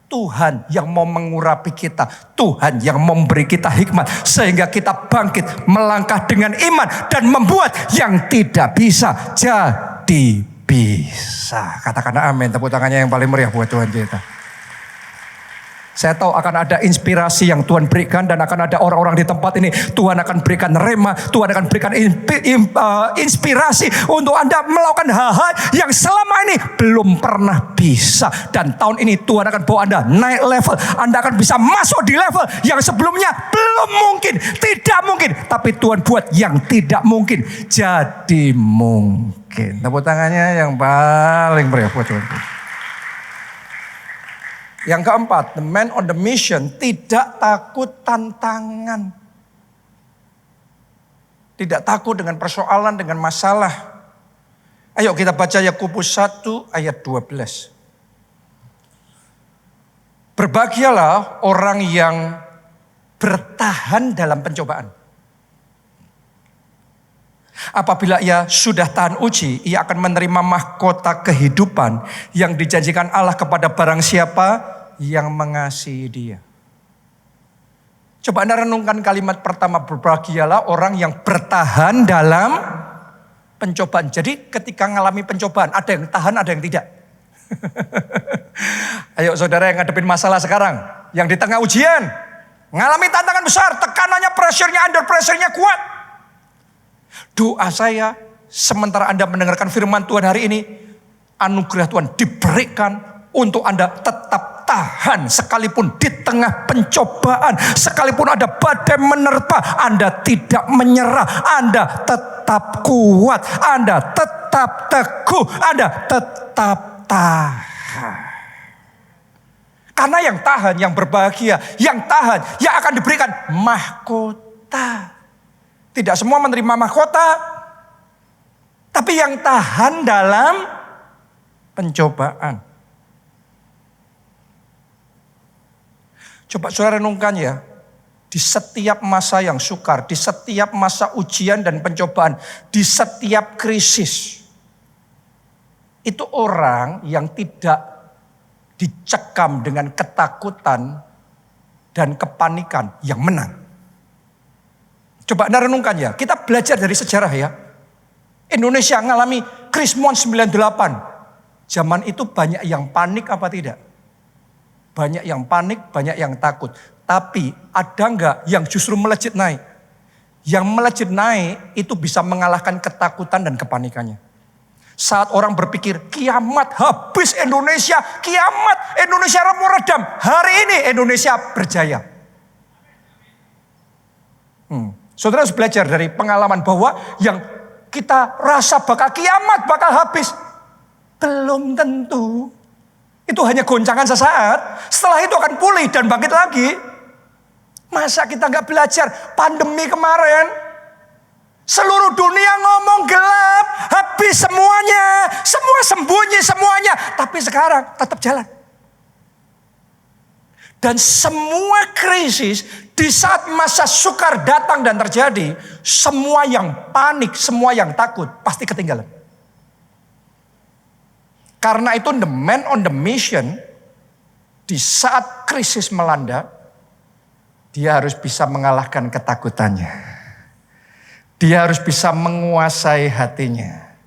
Tuhan yang mau mengurapi kita. Tuhan yang memberi kita hikmat. Sehingga kita bangkit melangkah dengan iman. Dan membuat yang tidak bisa jadi bisa. Katakan amin. Tepuk tangannya yang paling meriah buat Tuhan kita. Saya tahu akan ada inspirasi yang Tuhan berikan. Dan akan ada orang-orang di tempat ini. Tuhan akan berikan rema. Tuhan akan berikan inspirasi. Untuk Anda melakukan hal-hal yang selama ini belum pernah bisa. Dan tahun ini Tuhan akan bawa Anda naik level. Anda akan bisa masuk di level yang sebelumnya belum mungkin. Tidak mungkin. Tapi Tuhan buat yang tidak mungkin jadi mungkin. Tepuk tangannya yang paling meriah buat Tuhan. Yang keempat, the man on the mission tidak takut tantangan. Tidak takut dengan persoalan, dengan masalah. Ayo kita baca Yakobus 1 ayat 12. Berbahagialah orang yang bertahan dalam pencobaan. Apabila ia sudah tahan uji, ia akan menerima mahkota kehidupan yang dijanjikan Allah kepada barang siapa yang mengasihi dia. Coba Anda renungkan kalimat pertama, berbahagialah orang yang bertahan dalam pencobaan. Jadi ketika mengalami pencobaan, ada yang tahan, ada yang tidak. Ayo saudara yang ngadepin masalah sekarang, yang di tengah ujian, mengalami tantangan besar, tekanannya, pressure-nya, under pressure-nya kuat. Doa saya, sementara Anda mendengarkan firman Tuhan hari ini, anugerah Tuhan diberikan untuk Anda tetap tahan. Sekalipun di tengah pencobaan, sekalipun ada badai menerpa, Anda tidak menyerah. Anda tetap kuat, Anda tetap teguh, Anda tetap tahan. Karena yang tahan, yang berbahagia, yang tahan, yang akan diberikan mahkota. Tidak semua menerima mahkota, tapi yang tahan dalam pencobaan. Coba saudara renungkan ya, di setiap masa yang sukar, di setiap masa ujian dan pencobaan, di setiap krisis, itu orang yang tidak dicekam dengan ketakutan dan kepanikan yang menang. Coba Anda renungkan ya, kita belajar dari sejarah ya. Indonesia mengalami Krismon 98. Zaman itu banyak yang panik apa tidak? Banyak yang panik, banyak yang takut. Tapi ada enggak yang justru melejit naik? Yang melejit naik itu bisa mengalahkan ketakutan dan kepanikannya. Saat orang berpikir kiamat habis Indonesia, kiamat Indonesia mau redam. Hari ini Indonesia berjaya. Saudara harus belajar dari pengalaman bahwa yang kita rasa bakal kiamat, bakal habis. Belum tentu. Itu hanya goncangan sesaat. Setelah itu akan pulih dan bangkit lagi. Masa kita gak belajar pandemi kemarin? Seluruh dunia ngomong gelap, habis semuanya. Semua sembunyi semuanya. Tapi sekarang tetap jalan. Dan semua krisis di saat masa sukar datang dan terjadi, semua yang panik, semua yang takut pasti ketinggalan. Karena itu the man on the mission, di saat krisis melanda, dia harus bisa mengalahkan ketakutannya. Dia harus bisa menguasai hatinya.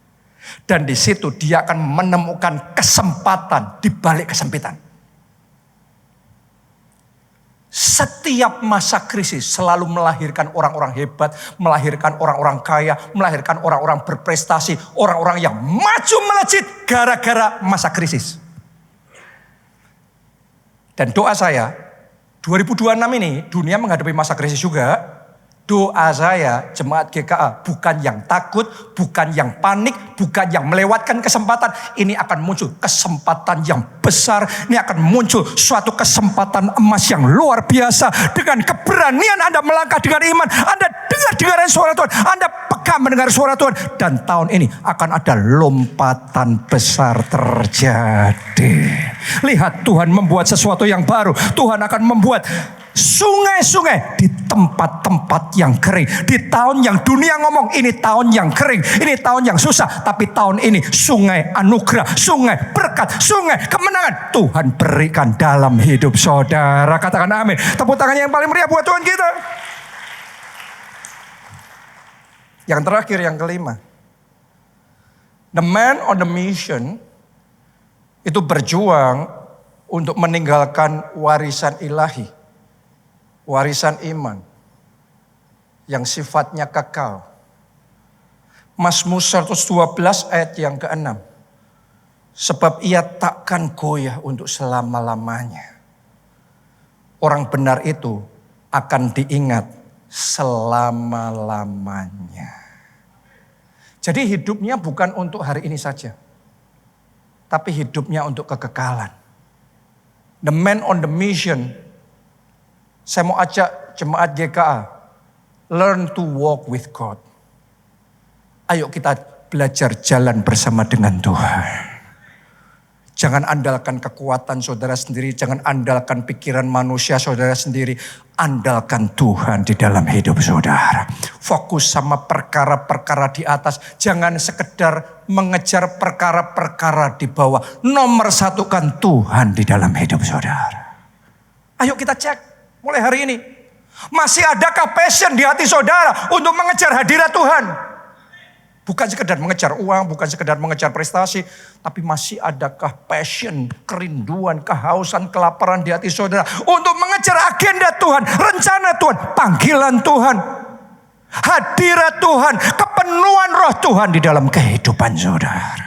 Dan di situ dia akan menemukan kesempatan di balik kesempitan. Setiap masa krisis selalu melahirkan orang-orang hebat, melahirkan orang-orang kaya, melahirkan orang-orang berprestasi, orang-orang yang maju melejit gara-gara masa krisis. Dan doa saya, 2026 ini dunia menghadapi masa krisis juga. Doa saya, jemaat GKA, bukan yang takut, bukan yang panik, bukan yang melewatkan kesempatan. Ini akan muncul kesempatan yang besar. Ini akan muncul suatu kesempatan emas yang luar biasa. Dengan keberanian Anda melangkah dengan iman. Anda dengar suara Tuhan. Anda peka mendengar suara Tuhan. Dan tahun ini akan ada lompatan besar terjadi. Lihat, Tuhan membuat sesuatu yang baru. Tuhan akan membuat sungai-sungai di tempat-tempat yang kering. Di tahun yang dunia ngomong ini tahun yang kering, ini tahun yang susah, tapi tahun ini sungai anugerah, sungai berkat, sungai kemenangan Tuhan berikan dalam hidup saudara. Katakan amin. Tepuk tangannya yang paling meriah buat Tuhan kita. Yang terakhir, yang kelima, the man on the mission itu berjuang untuk meninggalkan warisan ilahi, warisan iman yang sifatnya kekal. Mazmur 112 ayat yang ke-6. Sebab ia takkan goyah untuk selama-lamanya. Orang benar itu akan diingat selama-lamanya. Jadi hidupnya bukan untuk hari ini saja, tapi hidupnya untuk kekekalan. The man on the mission. Saya mau ajak jemaat GKA, learn to walk with God. Ayo kita belajar jalan bersama dengan Tuhan. Jangan andalkan kekuatan saudara sendiri, jangan andalkan pikiran manusia saudara sendiri. Andalkan Tuhan di dalam hidup saudara. Fokus sama perkara-perkara di atas. Jangan sekedar mengejar perkara-perkara di bawah. Nomor satukan Tuhan di dalam hidup saudara. Ayo kita cek. Mulai hari ini, masih adakah passion di hati saudara untuk mengejar hadirat Tuhan? Bukan sekedar mengejar uang, bukan sekedar mengejar prestasi, tapi masih adakah passion, kerinduan, kehausan, kelaparan di hati saudara untuk mengejar agenda Tuhan, rencana Tuhan, panggilan Tuhan, hadirat Tuhan, kepenuhan roh Tuhan di dalam kehidupan saudara.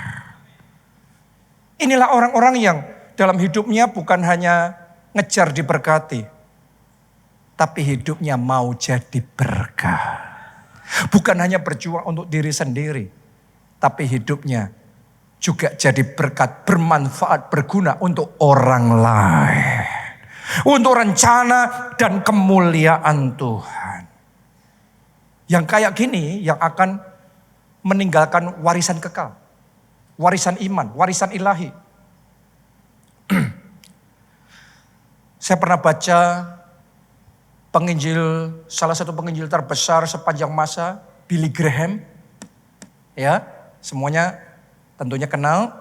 Inilah orang-orang yang dalam hidupnya bukan hanya ngejar diberkati, tapi hidupnya mau jadi berkah. Bukan hanya berjuang untuk diri sendiri, tapi hidupnya juga jadi berkat, bermanfaat, berguna untuk orang lain. Untuk rencana dan kemuliaan Tuhan. Yang kayak gini yang akan meninggalkan warisan kekal. Warisan iman, warisan ilahi. Saya pernah baca penginjil, salah satu penginjil terbesar sepanjang masa, Billy Graham. Ya, semuanya tentunya kenal.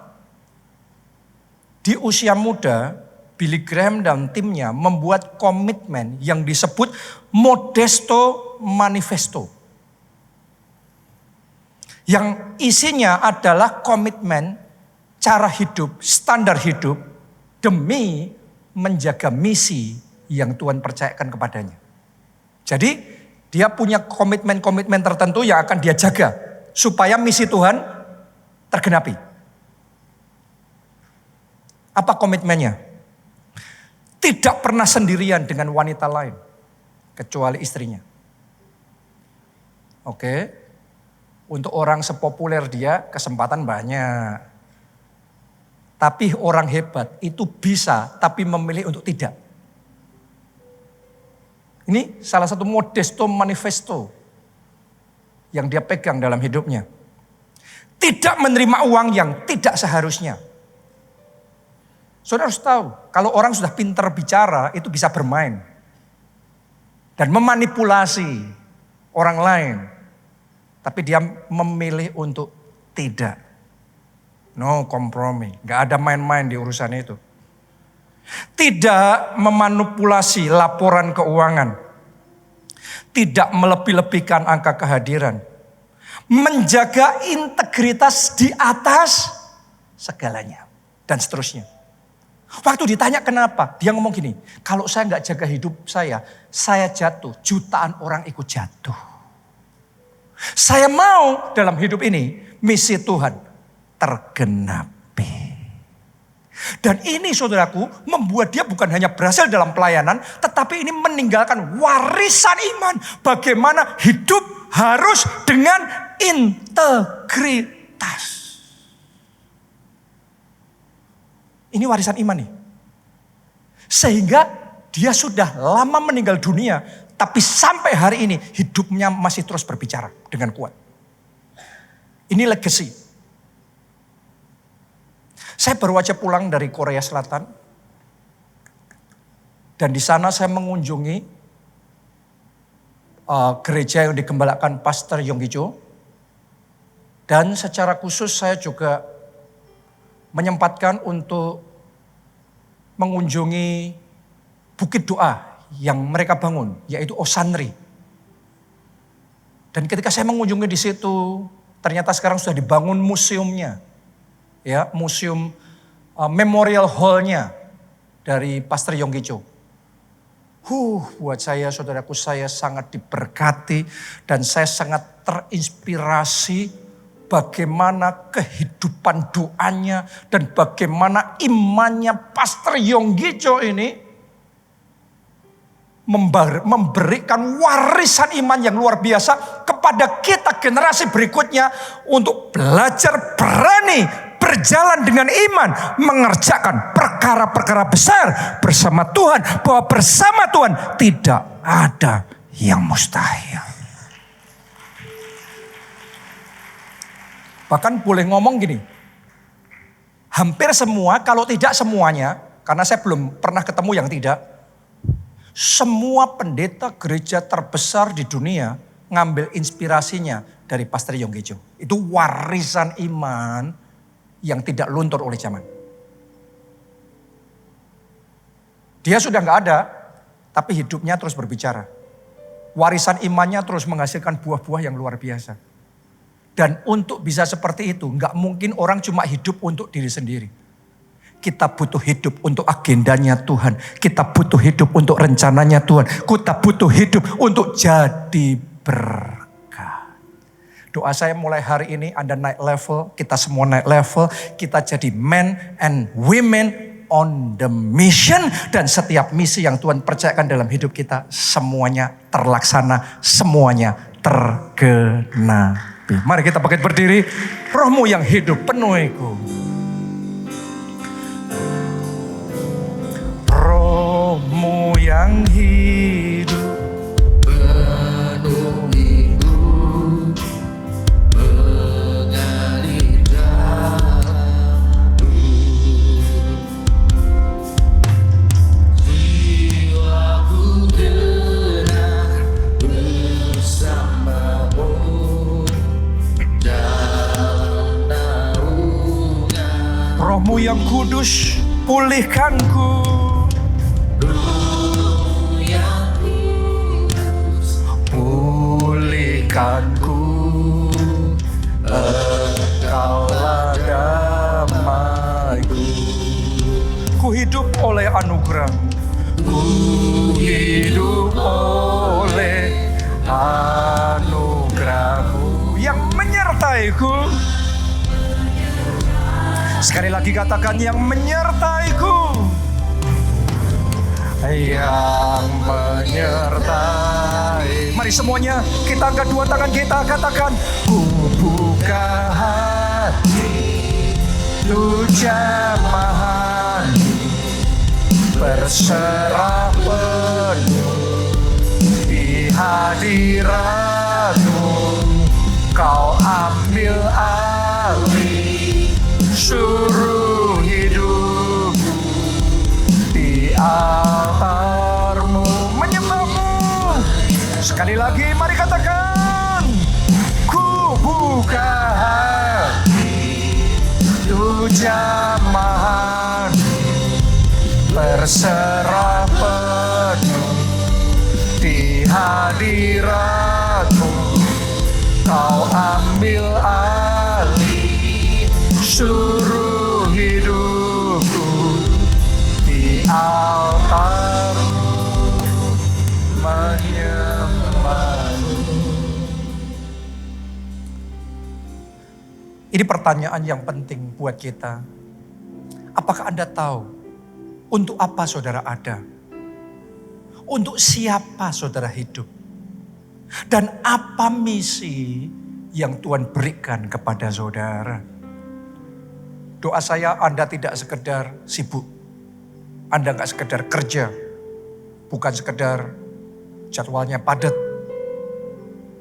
Di usia muda, Billy Graham dan timnya membuat komitmen yang disebut Modesto Manifesto. Yang isinya adalah komitmen cara hidup, standar hidup demi menjaga misi yang Tuhan percayakan kepadanya. Jadi dia punya komitmen-komitmen tertentu yang akan dia jaga supaya misi Tuhan tergenapi. Apa komitmennya? Tidak pernah sendirian dengan wanita lain kecuali istrinya. Oke. Untuk orang sepopuler dia kesempatan banyak. Tapi orang hebat itu bisa tapi memilih untuk tidak. Ini salah satu Modesto Manifesto yang dia pegang dalam hidupnya. Tidak menerima uang yang tidak seharusnya. Saudara harus tahu, kalau orang sudah pintar bicara itu bisa bermain. Dan memanipulasi orang lain. Tapi dia memilih untuk tidak. No kompromi, gak ada main-main di urusan itu. Tidak memanipulasi laporan keuangan. Tidak melebih-lebihkan angka kehadiran. Menjaga integritas di atas segalanya. Dan seterusnya. Waktu ditanya kenapa, dia ngomong gini. Kalau saya gak jaga hidup saya jatuh. Jutaan orang ikut jatuh. Saya mau dalam hidup ini misi Tuhan tergenapi. Dan ini saudaraku membuat dia bukan hanya berhasil dalam pelayanan, tetapi ini meninggalkan warisan iman. Bagaimana hidup harus dengan integritas. Ini warisan iman nih. Sehingga dia sudah lama meninggal dunia, tapi sampai hari ini hidupnya masih terus berbicara dengan kuat. Ini legacy. Saya baru aja pulang dari Korea Selatan. Dan di sana saya mengunjungi gereja yang digembalakan Pastor Yonggi Cho. Dan secara khusus saya juga menyempatkan untuk mengunjungi bukit doa yang mereka bangun, yaitu Osanri. Dan ketika saya mengunjungi di situ, ternyata sekarang sudah dibangun museumnya, ya, museum memorial hall-nya dari Pastor Yonggi Cho. Buat saya, saudaraku, saya sangat diberkati dan saya sangat terinspirasi bagaimana kehidupan doanya dan bagaimana imannya Pastor Yonggi Cho ini memberikan warisan iman yang luar biasa kepada kita generasi berikutnya untuk belajar berani berjalan dengan iman, mengerjakan perkara-perkara besar bersama Tuhan, bahwa bersama Tuhan tidak ada yang mustahil. Bahkan boleh ngomong gini, hampir semua, kalau tidak semuanya, karena saya belum pernah ketemu yang tidak, semua pendeta gereja terbesar di dunia ngambil inspirasinya dari Pastor Yonggi Cho. Itu warisan iman yang tidak luntur oleh zaman. Dia sudah nggak ada, tapi hidupnya terus berbicara. Warisan imannya terus menghasilkan buah-buah yang luar biasa. Dan untuk bisa seperti itu, nggak mungkin orang cuma hidup untuk diri sendiri. Kita butuh hidup untuk agendanya Tuhan. Kita butuh hidup untuk rencananya Tuhan. Kita butuh hidup untuk jadi berkat. Doa saya mulai hari ini Anda naik level, kita semua naik level. Kita jadi men and women on the mission. Dan setiap misi yang Tuhan percayakan dalam hidup kita, semuanya terlaksana, semuanya tergenapi. Mari kita bangkit berdiri. Rohmu yang hidup penuhiku. Rohmu yang hidup penuhiku, mengalir dalamku. Jiwaku tenang bersamamu dalam naungan. Rohmu yang kudus pulihkanku. Pulihkanku, Engkaulah damaiku. Ku hidup oleh anugerah, ku hidup oleh anugerah-Mu yang menyertaiku. Sekali lagi katakan, yang menyertaiku. Yang menyertai. Mari semuanya kita angkat dua tangan kita, katakan, ku buka hati, ku jamaah berserah penuh di hadirat-Mu. Kau ambil alih suruh hidupku di altar-Mu, menyembah-Mu. Sekali lagi mari katakan, ku buka hati, ku jamaah berserah penuh di hadirat-Mu. Kau ambil alih suruh hidupku di altar-Mu, menyembah-Mu. Ini pertanyaan yang penting buat kita. Apakah Anda tahu untuk apa saudara ada? Untuk siapa saudara hidup? Dan apa misi yang Tuhan berikan kepada saudara? Doa saya Anda tidak sekedar sibuk. Anda gak sekedar kerja. Bukan sekedar jadwalnya padat.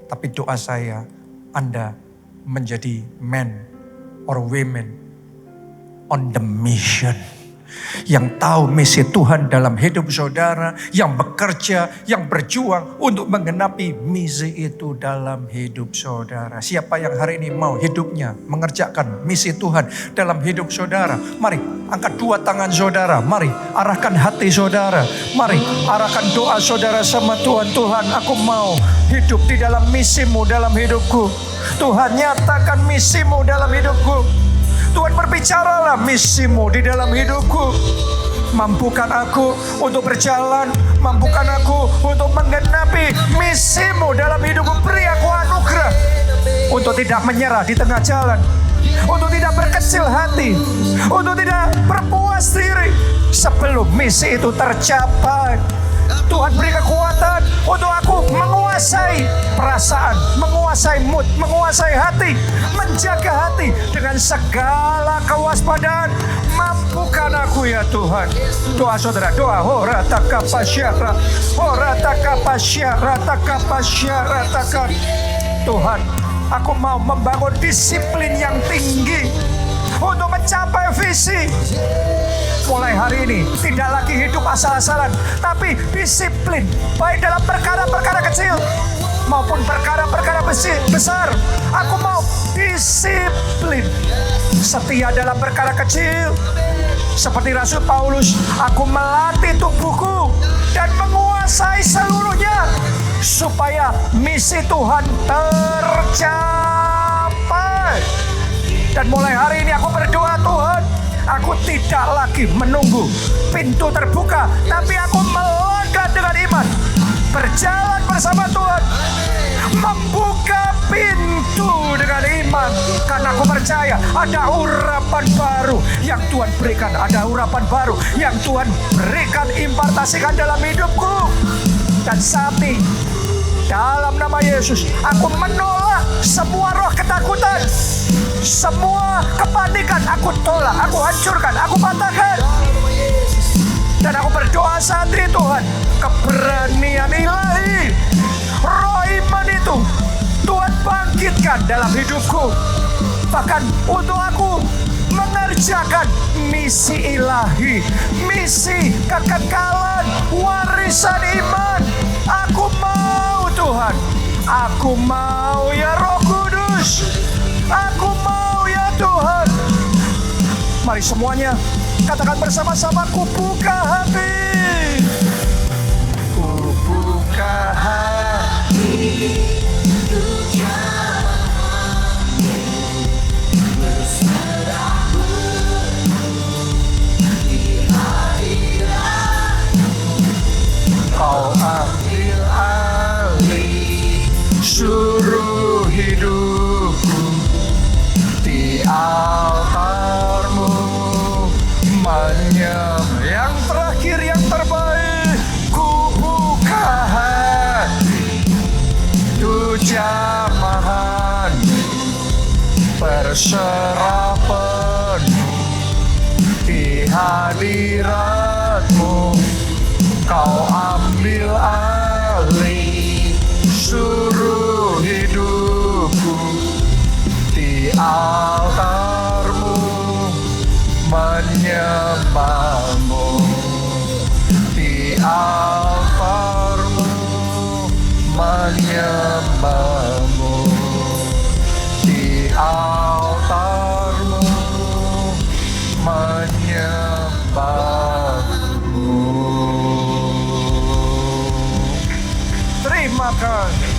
Tapi doa saya Anda menjadi men or women on the mission. yang tahu misi Tuhan dalam hidup saudara, yang bekerja, yang berjuang untuk menggenapi misi itu dalam hidup saudara. Siapa yang hari ini mau hidupnya mengerjakan misi Tuhan dalam hidup saudara? Mari angkat dua tangan saudara, mari arahkan hati saudara, mari arahkan doa saudara sama Tuhan. Tuhan, aku mau hidup di dalam misimu dalam hidupku. Tuhan, nyatakan misimu dalam hidupku. Tuhan, berbicaralah misimu di dalam hidupku. Mampukan aku untuk berjalan, mampukan aku untuk menggenapi misimu dalam hidupku. Beri aku anugerah untuk tidak menyerah di tengah jalan, untuk tidak berkecil hati, untuk tidak berpuas diri sebelum misi itu tercapai. Tuhan, beri kekuatan untuk aku menguasai perasaan, menguasai mood, menguasai hati, menjaga hati dengan segala kewaspadaan. Mampukan aku ya Tuhan. Doa saudara, doa. Tuhan, aku mau membangun disiplin yang tinggi untuk mencapai visi. Mulai hari ini tidak lagi hidup asal-asalan, tapi disiplin, baik dalam perkara-perkara kecil maupun perkara-perkara besar. Aku mau disiplin, setia dalam perkara kecil. Seperti Rasul Paulus, aku melatih tubuhku dan menguasai seluruhnya supaya misi Tuhan tercapai. Dan mulai hari ini aku berdoa, Tuhan, aku tidak lagi menunggu pintu terbuka, tapi aku melangkah dengan iman, berjalan bersama Tuhan, membuka pintu dengan iman. Karena aku percaya ada urapan baru yang Tuhan berikan, ada urapan baru yang Tuhan berikan, impartasikan dalam hidupku. Dan saat ini, dalam nama Yesus, aku menolak semua roh ketakutan, semua kepanikan. Aku tolak, aku hancurkan, aku patahkan. Dan aku berdoa saat ini, Tuhan, keberanian ilahi, roh iman itu Tuhan bangkitkan dalam hidupku. Bahkan untuk aku mengerjakan misi ilahi, misi kekekalan, warisan iman. Aku mau Tuhan, aku mau ya Roh Kudus, aku mau ya Tuhan. Mari semuanya katakan bersama-sama, ku buka hati, ku buka hati. Kau ambil alih seluruh hidupku di altar-Mu, yang terakhir, yang terbaik. Ku buka hati, tu jamahan, berserah penuh di hadirat-Mu. Kau ambil alih seluruh hidupku di altar-Mu, menyembah-Mu di altar-Mu, menyembah-Mu di altar-Mu, menyembah-Mu. Terima kasih.